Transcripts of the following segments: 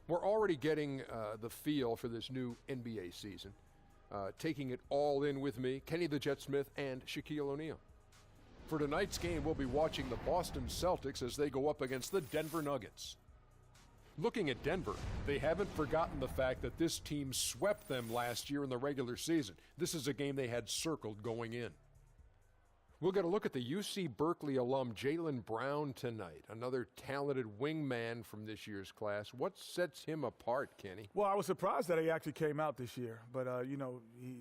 We're already getting the feel for this new NBA season. Taking it all in with me, Kenny the Jet Smith and Shaquille O'Neal. For tonight's game, we'll be watching the Boston Celtics as they go up against the Denver Nuggets. Looking at Denver, they haven't forgotten the fact that this team swept them last year in the regular season. This is a game they had circled going in. We'll get a look at the UC Berkeley alum Jaylen Brown tonight, another talented wingman from this year's class. What sets him apart, Kenny? Well, I was surprised that he actually came out this year. But,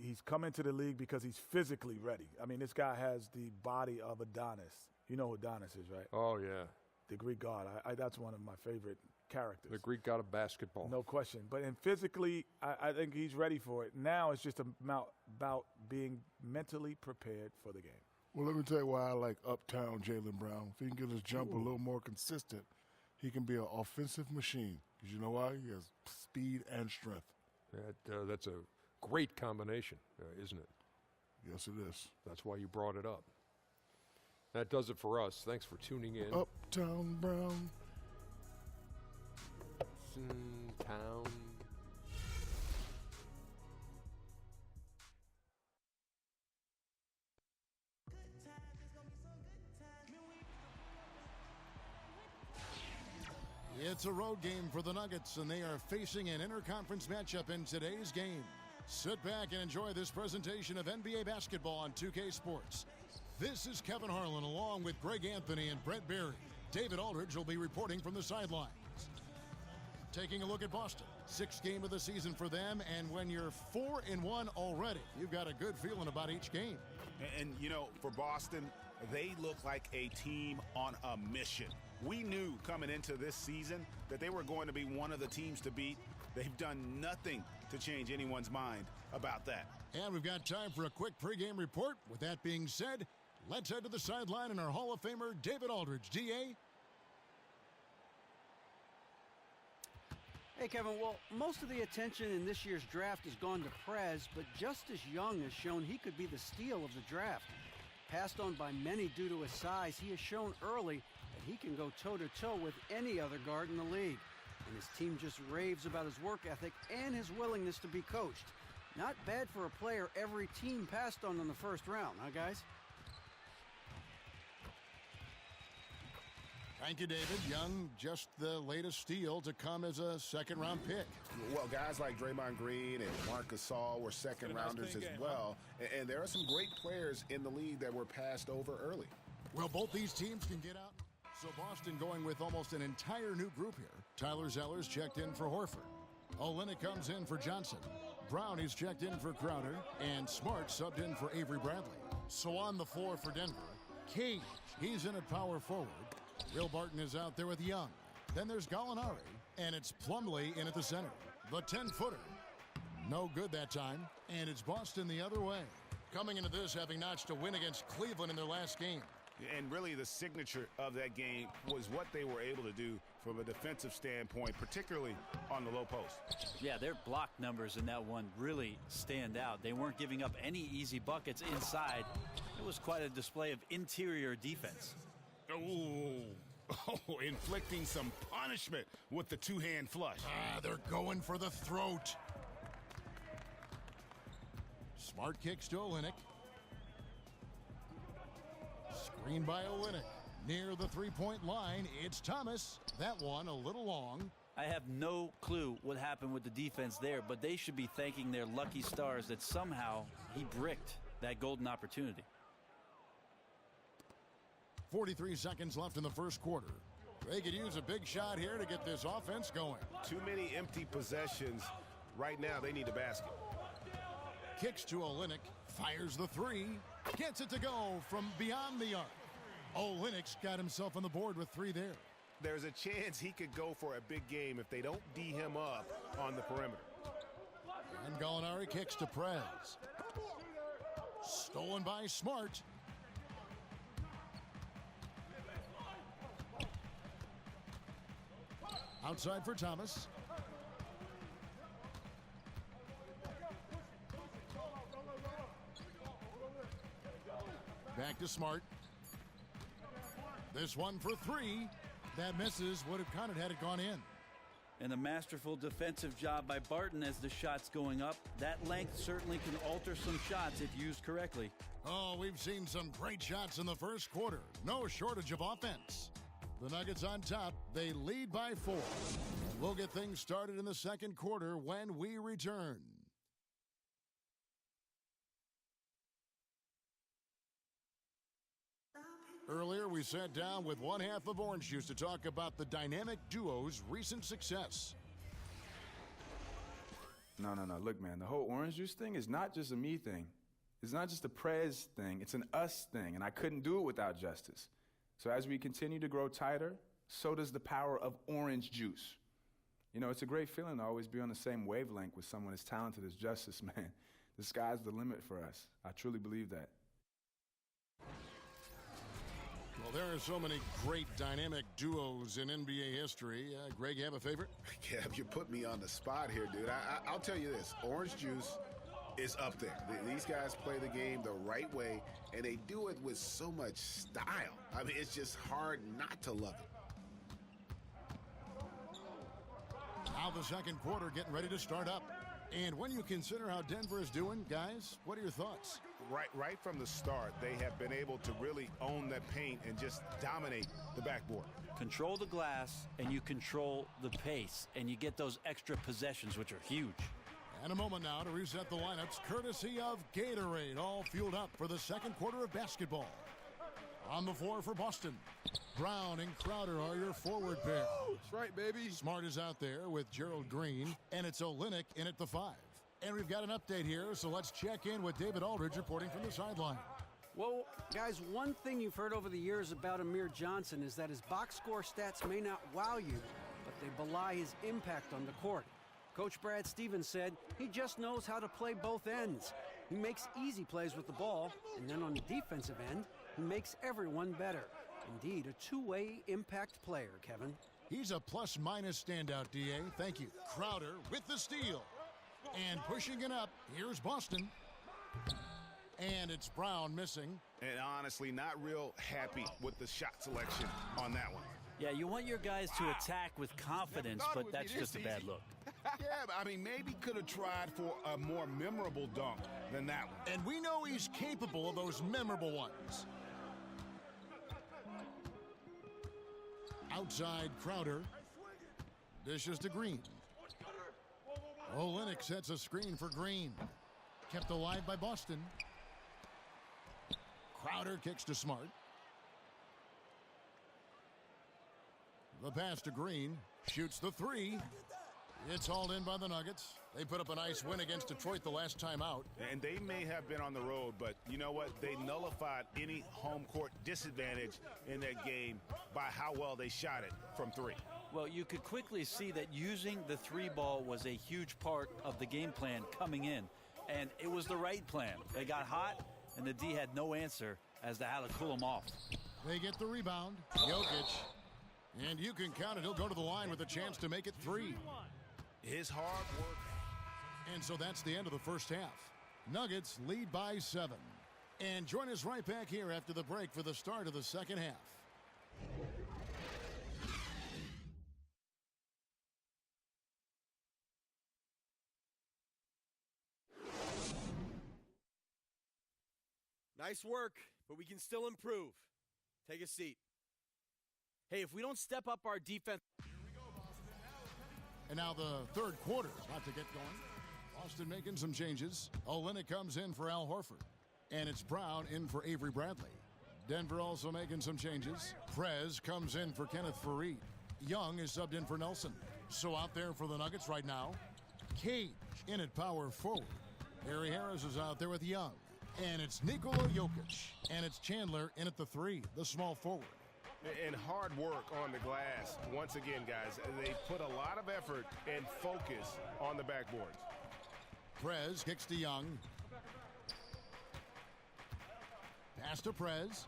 he's come into the league because he's physically ready. I mean, this guy has the body of Adonis. You know who Adonis is, right? Oh, yeah. The Greek god. That's one of my favorite characters. The Greek god of basketball. No question. But physically, I think he's ready for it. Now it's just about being mentally prepared for the game. Well, let me tell you why I like uptown Jaylen Brown. If he can get his jump a little more consistent, he can be an offensive machine. Because you know why? He has speed and strength. That's a great combination, isn't it? Yes, it is. That's why you brought it up. That does it for us. Thanks for tuning in. Uptown Brown. Town. It's a road game for the Nuggets, and they are facing an interconference matchup in today's game. Sit back and enjoy this presentation of NBA basketball on 2K Sports. This is Kevin Harlan along with Greg Anthony and Brett Berry. David Aldridge will be reporting from the sidelines. Taking a look at Boston. Sixth game of the season for them, and when you're 4-1 already, you've got a good feeling about each game. And for Boston, they look like a team on a mission. We knew coming into this season that they were going to be one of the teams to beat. They've done nothing to change anyone's mind about that. And we've got time for a quick pregame report. With that being said, let's head to the sideline and our Hall of Famer, David Aldridge. DA? Hey, Kevin. Well, most of the attention in this year's draft has gone to Prez, but Justice Young has shown he could be the steal of the draft. Passed on by many due to his size, he has shown early that he can go toe-to-toe with any other guard in the league. And his team just raves about his work ethic and his willingness to be coached. Not bad for a player every team passed on in the first round, huh, guys? Thank you, David. Young, just the latest steal to come as a second-round pick. Well, guys like Draymond Green and Marc Gasol were second-rounders as well. And there are some great players in the league that were passed over early. Well, both these teams can get out. So Boston going with almost an entire new group here. Tyler Zeller's checked in for Horford. Olynyk comes in for Johnson. Brown is checked in for Crowder. And Smart subbed in for Avery Bradley. So on the floor for Denver, Cage, he's in at power forward. Will Barton is out there with Young. Then there's Gallinari, and it's Plumlee in at the center. The 10-footer. No good that time, and it's Boston the other way. Coming into this having notched a win against Cleveland in their last game. And really the signature of that game was what they were able to do from a defensive standpoint, particularly on the low post. Yeah, their block numbers in that one really stand out. They weren't giving up any easy buckets inside. It was quite a display of interior defense. Oh, inflicting some punishment with the two-hand flush. They're going for the throat. Smart kicks to Olynyk. Screen by Olynyk. Near the three-point line, it's Thomas. That one a little long. I have no clue what happened with the defense there, but they should be thanking their lucky stars that somehow he bricked that golden opportunity. 43 seconds left in the first quarter. They could use a big shot here to get this offense going. Too many empty possessions. Right now, they need a basket. Kicks to Olynyk. Fires the three. Gets it to go from beyond the arc. Olynyk's got himself on the board with three there. There's a chance he could go for a big game if they don't D him up on the perimeter. And Gallinari kicks to Prez. Stolen by Smart. Outside for Thomas. Back to Smart. This one for three. That misses. Would have counted had it gone in. And the masterful defensive job by Barton as the shot's going up. That length certainly can alter some shots if used correctly. Oh, we've seen some great shots in the first quarter. No shortage of offense. The Nuggets on top. They lead by 4. And we'll get things started in the second quarter when we return. Earlier, we sat down with one half of Orange Juice to talk about the dynamic duo's recent success. No. Look, man, the whole Orange Juice thing is not just a me thing. It's not just a Prez thing. It's an us thing, and I couldn't do it without Justice. So as we continue to grow tighter, so does the power of Orange Juice. You know, it's a great feeling to always be on the same wavelength with someone as talented as Justice, man. The sky's the limit for us. I truly believe that. Well, there are so many great dynamic duos in NBA history. Greg, you have a favorite? Kev, you put me on the spot here, dude. I'll tell you this. Orange Juice is up there. These guys play the game the right way, and they do it with so much style. I mean, it's just hard not to love it. Now the second quarter getting ready to start up. And when you consider how Denver is doing, guys, what are your thoughts? Right from the start, they have been able to really own that paint and just dominate the backboard. Control the glass, and you control the pace, and you get those extra possessions, which are huge. And a moment now to reset the lineups, courtesy of Gatorade, all fueled up for the second quarter of basketball. On the floor for Boston, Brown and Crowder are your forward pair. That's right, baby. Smart is out there with Gerald Green, and it's Olynyk in at the 5. And we've got an update here, so let's check in with David Aldridge reporting from the sideline. Well, guys, one thing you've heard over the years about Amir Johnson is that his box score stats may not wow you, but they belie his impact on the court. Coach Brad Stevens said he just knows how to play both ends. He makes easy plays with the ball, and then on the defensive end, he makes everyone better. Indeed, a two-way impact player, Kevin. He's a plus-minus standout, D.A. Thank you. Crowder with the steal. And pushing it up, here's Boston. And it's Brown missing. And honestly, not real happy with the shot selection on that one. Yeah, you want your guys to attack with confidence, but that's just a bad look. Yeah, but I mean, maybe could have tried for a more memorable dunk than that one. And we know he's capable of those memorable ones. Outside Crowder. Dishes to Green. Olynyk sets a screen for Green. Kept alive by Boston. Crowder kicks to Smart. The pass to Green. Shoots the 3. It's hauled in by the Nuggets. They put up a nice win against Detroit the last time out. And they may have been on the road, but you know what? They nullified any home court disadvantage in that game by how well they shot it from 3. Well, you could quickly see that using the 3 ball was a huge part of the game plan coming in. And it was the right plan. They got hot, and the D had no answer as to how to cool them off. They get the rebound. Jokic. And you can count it. He'll go to the line with a chance to make it 3. His hard work. And so that's the end of the first half. Nuggets lead by 7. And join us right back here after the break for the start of the second half. Nice work, but we can still improve. Take a seat. Hey, if we don't step up our defense... And now the third quarter is about to get going. Boston making some changes. Olynyk comes in for Al Horford. And it's Brown in for Avery Bradley. Denver also making some changes. Prez comes in for Kenneth Faried. Young is subbed in for Nelson. So out there for the Nuggets right now, Cage in at power forward. Harry Harris is out there with Young. And it's Nikola Jokic. And it's Chandler in at the 3, the small forward. And hard work on the glass. Once again, guys, they put a lot of effort and focus on the backboards. Prez kicks to Young. Pass to Prez.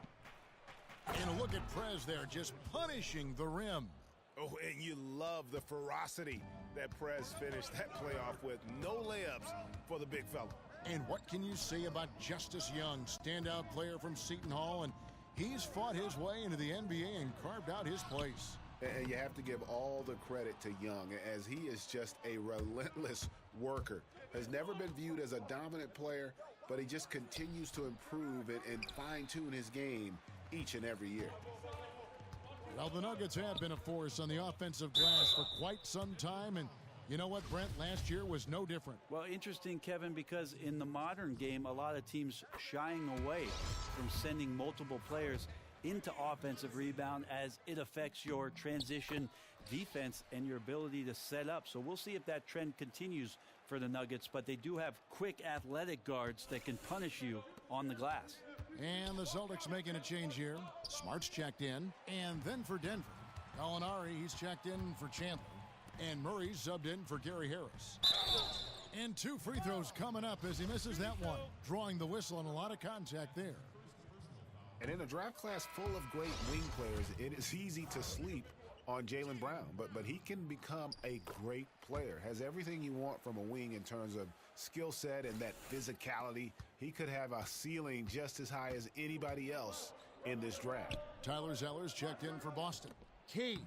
And a look at Prez there, just punishing the rim. Oh, and you love the ferocity that Prez finished that playoff with. No layups for the big fella. And what can you say about Justice Young, standout player from Seton Hall, and he's fought his way into the NBA and carved out his place. And you have to give all the credit to Young, as he is just a relentless worker. Has never been viewed as a dominant player, but he just continues to improve and fine-tune his game each and every year. Well, the Nuggets have been a force on the offensive glass for quite some time, and you know what, Brent? Last year was no different. Well, interesting, Kevin, because in the modern game, a lot of teams shying away from sending multiple players into offensive rebound as it affects your transition defense and your ability to set up. So we'll see if that trend continues for the Nuggets, but they do have quick athletic guards that can punish you on the glass. And the Celtics making a change here. Smart's checked in. And then for Denver, Gallinari, he's checked in for Chandler. And Murray's subbed in for Gary Harris. And 2 free throws coming up as he misses that one, drawing the whistle and a lot of contact there. And in a draft class full of great wing players, it is easy to sleep on Jaylen Brown, but he can become a great player. Has everything you want from a wing in terms of skill set and that physicality. He could have a ceiling just as high as anybody else in this draft. Tyler Zeller's checked in for Boston. Key.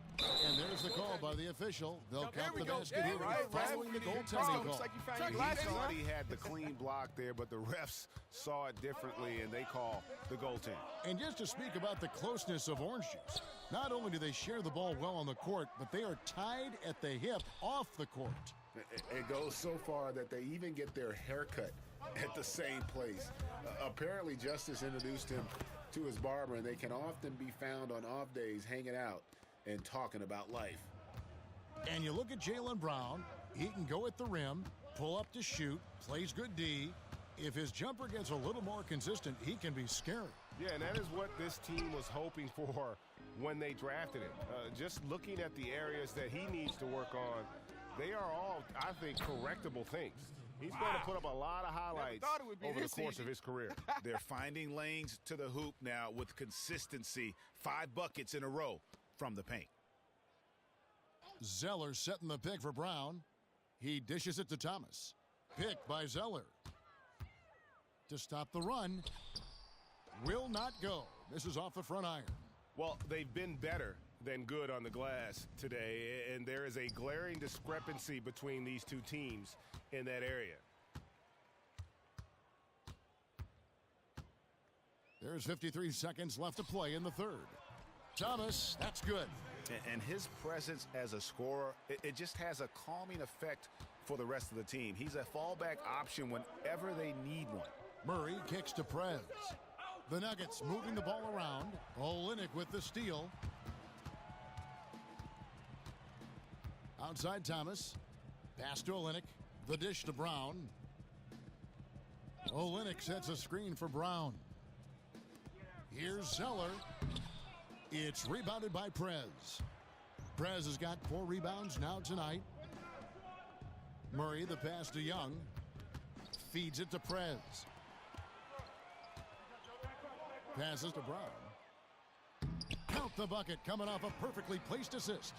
And there's the call by the official. They'll count the basket here following the goaltending call. He thought he had the clean block there, but the refs saw it differently, and they call the goaltend. And just to speak about the closeness of Orange Juice, not only do they share the ball well on the court, but they are tied at the hip off the court. It goes so far that they even get their haircut at the same place. Apparently, Justice introduced him to his barber, and they can often be found on off days hanging out and talking about life. And you look at Jaylen Brown, he can go at the rim, pull up to shoot, plays good D. If his jumper gets a little more consistent, he can be scary. Yeah, and that is what this team was hoping for when they drafted him. Just looking at the areas that he needs to work on, they are all, I think, correctable things. He's going to put up a lot of highlights over the course of his career. They're finding lanes to the hoop now with consistency. 5 buckets in a row from the paint. Zeller setting the pick for Brown. He dishes it to Thomas. Pick by Zeller. To stop the run. Will not go. This is off the front iron. Well, they've been better than good on the glass today, and there is a glaring discrepancy between these two teams in that area. There's 53 seconds left to play in the third. Thomas, that's good. And his presence as a scorer, it just has a calming effect for the rest of the team. He's a fallback option whenever they need one. Murray kicks to Prez. The Nuggets moving the ball around. Olynyk with the steal. Outside Thomas. Pass to Olynyk. The dish to Brown. Olynyk sets a screen for Brown. Here's Zeller. It's rebounded by Prez. Prez has got 4 rebounds now tonight. Murray, the pass to Young. Feeds it to Prez. Passes to Brown. Count the bucket coming off a perfectly placed assist.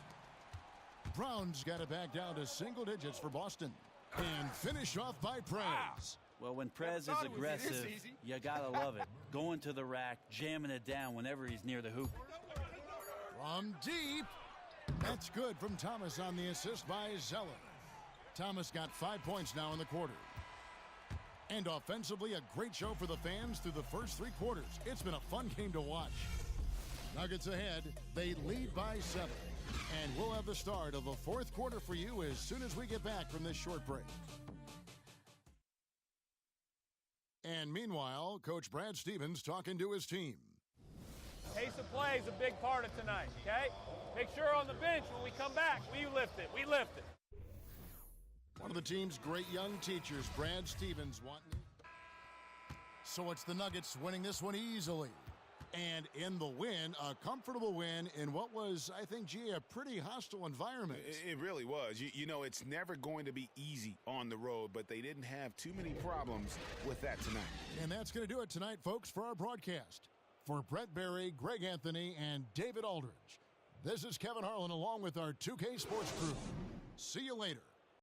Brown's got it back down to single digits for Boston. And finished off by Prez. Well, when Prez is aggressive, you gotta love it. Going to the rack, jamming it down whenever he's near the hoop. From deep. That's good from Thomas on the assist by Zeller. Thomas got 5 points now in the quarter. And offensively, a great show for the fans through the first 3 quarters. It's been a fun game to watch. Nuggets ahead. They lead by 7. And we'll have the start of the 4th quarter for you as soon as we get back from this short break. And meanwhile, Coach Brad Stevens talking to his team. Pace of play is a big part of tonight, okay? Make sure on the bench when we come back, we lift it. We lift it. One of the team's great young teachers, Brad Stevens, wanting it. So it's the Nuggets winning this one easily. And in the win, a comfortable win in what was, I think, a pretty hostile environment. It really was. You know, it's never going to be easy on the road, but they didn't have too many problems with that tonight. And that's going to do it tonight, folks, for our broadcast. For Brett Berry, Greg Anthony, and David Aldridge, this is Kevin Harlan along with our 2K Sports crew. See you later.